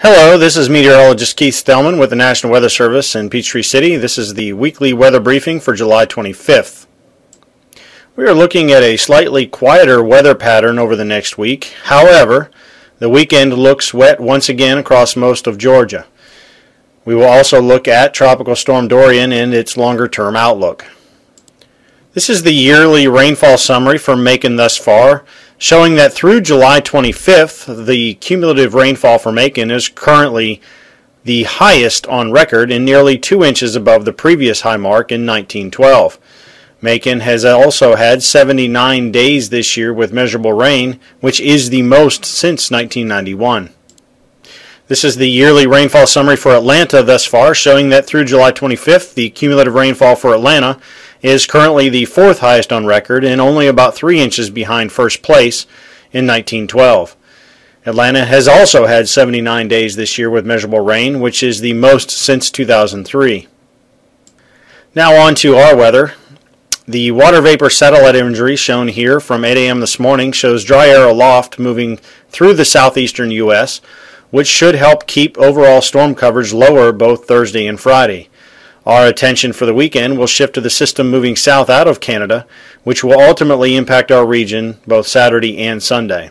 Hello, this is meteorologist Keith Stellman with the National Weather Service in Peachtree City. This is the weekly weather briefing for July 25th. We are looking at a slightly quieter weather pattern over the next week. However, the weekend looks wet once again across most of Georgia. We will also look at Tropical Storm Dorian and its longer-term outlook. This is the yearly rainfall summary for Macon thus far, showing that through July 25th, the cumulative rainfall for Macon is currently the highest on record and nearly 2 inches above the previous high mark in 1912. Macon has also had 79 days this year with measurable rain, which is the most since 1991. This is the yearly rainfall summary for Atlanta thus far, showing that through July 25th, the cumulative rainfall for Atlanta is currently the 4th highest on record and only about 3 inches behind first place in 1912. Atlanta has also had 79 days this year with measurable rain, which is the most since 2003. Now on to our weather. The water vapor satellite imagery shown here from 8 a.m. this morning shows dry air aloft moving through the southeastern U.S., which should help keep overall storm coverage lower both Thursday and Friday. Our attention for the weekend will shift to the system moving south out of Canada, which will ultimately impact our region both Saturday and Sunday.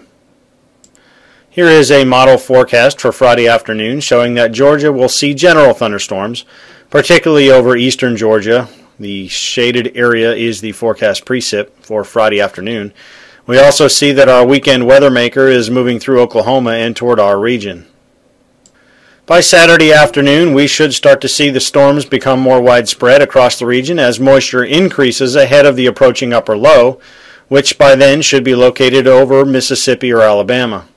Here is a model forecast for Friday afternoon showing that Georgia will see general thunderstorms, particularly over eastern Georgia. The shaded area is the forecast precip for Friday afternoon. We also see that our weekend weather maker is moving through Oklahoma and toward our region. By Saturday afternoon, we should start to see the storms become more widespread across the region as moisture increases ahead of the approaching upper low, which by then should be located over Mississippi or Alabama.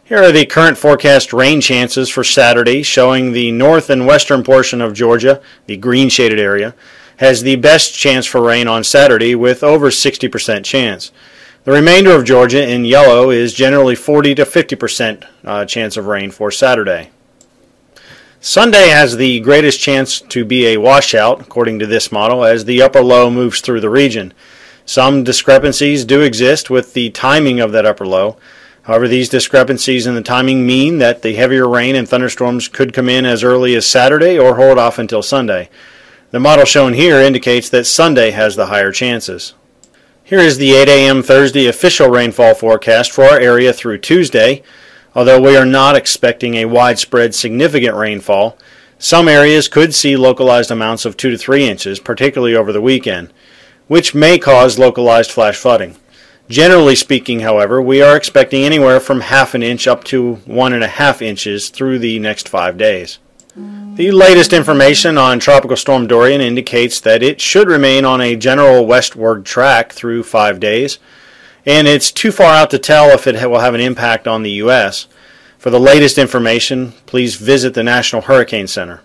Here are the current forecast rain chances for Saturday, showing the north and western portion of Georgia, the green shaded area, has the best chance for rain on Saturday with over 60% chance. The remainder of Georgia in yellow is generally 40 to 50% chance of rain for Saturday. Sunday has the greatest chance to be a washout, according to this model, as the upper low moves through the region. Some discrepancies do exist with the timing of that upper low. However, these discrepancies in the timing mean that the heavier rain and thunderstorms could come in as early as Saturday or hold off until Sunday. The model shown here indicates that Sunday has the higher chances. Here is the 8 a.m. Thursday official rainfall forecast for our area through Tuesday. Although we are not expecting a widespread significant rainfall, some areas could see localized amounts of 2 to 3 inches, particularly over the weekend, which may cause localized flash flooding. Generally speaking, however, we are expecting anywhere from ½ an inch up to 1½ inches through the next 5 days. The latest information on Tropical Storm Dorian indicates that it should remain on a general westward track through 5 days, and it's too far out to tell if it will have an impact on the U.S. For the latest information, please visit the National Hurricane Center.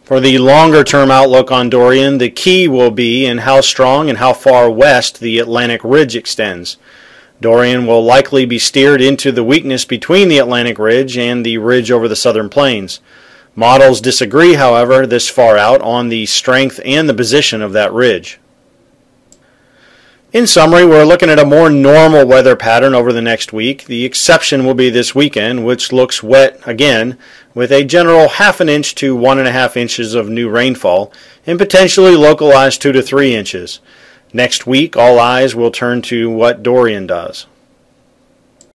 For the longer-term outlook on Dorian, the key will be in how strong and how far west the Atlantic Ridge extends. Dorian will likely be steered into the weakness between the Atlantic Ridge and the ridge over the southern plains. Models disagree, however, this far out on the strength and the position of that ridge. In summary, we're looking at a more normal weather pattern over the next week. The exception will be this weekend, which looks wet again, with a general ½ an inch to 1½ inches of new rainfall and potentially localized 2 to 3 inches. Next week, all eyes will turn to what Dorian does.